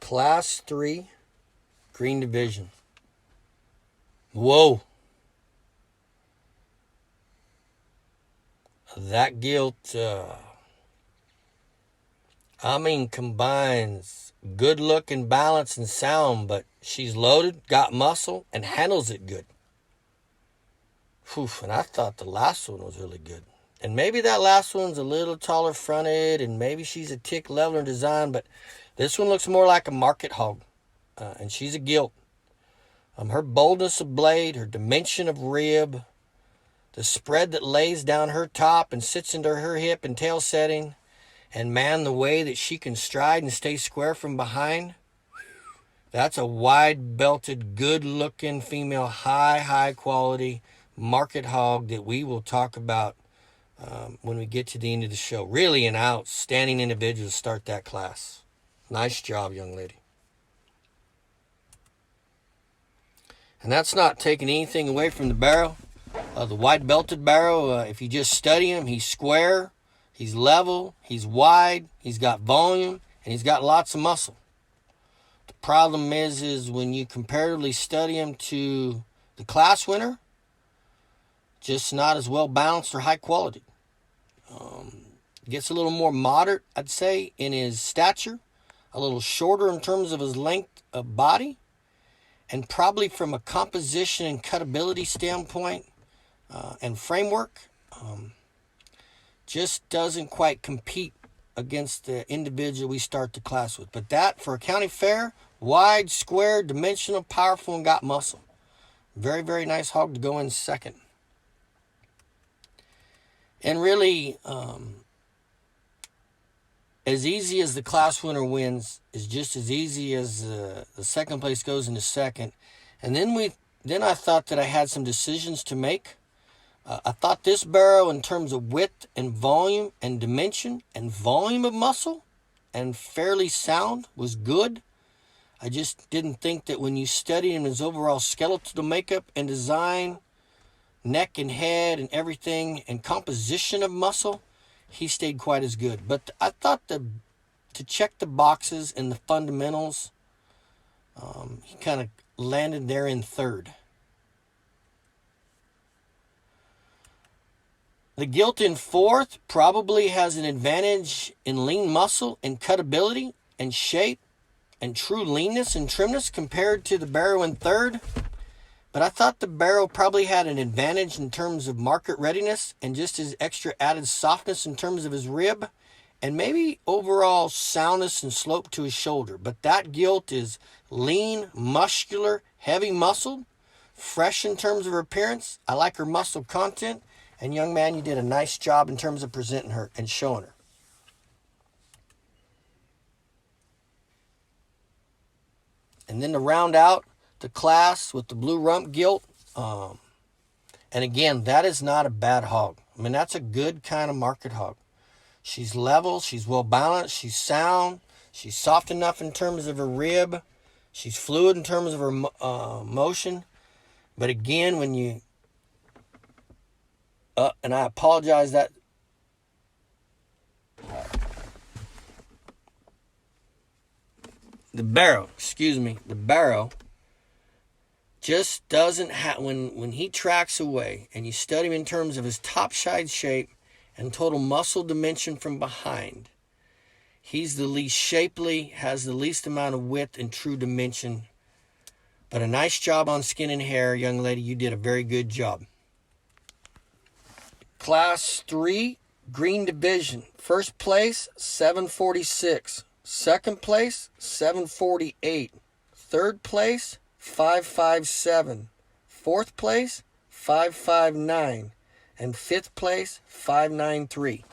Class 3, green division. Whoa. That gilt, combines good look and balance and sound, but she's loaded, got muscle, and handles it good. Whew, and I thought the last one was really good. And maybe that last one's a little taller fronted, and maybe she's a tick leveler in design, but this one looks more like a market hog. And she's a gilt. Her boldness of blade, her dimension of rib, the spread that lays down her top and sits into her hip and tail setting, and man, the way that she can stride and stay square from behind, that's a wide-belted, good-looking female, high quality market hog that we will talk about when we get to the end of the show. Really an outstanding individual to start that class. Nice job, young lady. And that's not taking anything away from the barrow. The wide-belted barrow, if you just study him, he's square, he's level, he's wide, he's got volume, and he's got lots of muscle. The problem is when you comparatively study him to the class winner, just not as well balanced or high quality. Gets a little more moderate, I'd say, in his stature, a little shorter in terms of his length of body, and probably from a composition and cutability standpoint and framework, just doesn't quite compete against the individual we start the class with. But that, for a county fair, wide, square, dimensional, powerful, and got muscle. Very, very nice hog to go in second. And really, as easy as the class winner wins is just as easy as the second place goes into second. And then I thought that I had some decisions to make. I thought this barrow, in terms of width and volume and dimension and volume of muscle and fairly sound, was good. I just didn't think that when you study him, his overall skeletal makeup and design, neck and head and everything, and composition of muscle, he stayed quite as good. But I thought to check the boxes and the fundamentals, he kind of landed there in third. The gilt in fourth probably has an advantage in lean muscle and cutability and shape and true leanness and trimness compared to the barrow in third. But I thought the barrow probably had an advantage in terms of market readiness and just his extra added softness in terms of his rib and maybe overall soundness and slope to his shoulder. But that gilt is lean, muscular, heavy muscled, fresh in terms of her appearance. I like her muscle content. And young man, you did a nice job in terms of presenting her and showing her. And then to round out the class with the blue rump gilt. And again, that is not a bad hog. I mean, that's a good kind of market hog. She's level, she's well balanced, she's sound, she's soft enough in terms of her rib, she's fluid in terms of her motion. But again, when you and I apologize that the barrow just doesn't have, when he tracks away and you study him in terms of his top side shape and total muscle dimension from behind, he's the least shapely, has the least amount of width and true dimension. But a nice job on skin and hair, young lady. You did a very good job. Class 3, green division. First place, 746. Second place, 748. Third place, 557. Fourth place, 559. And fifth place, 593.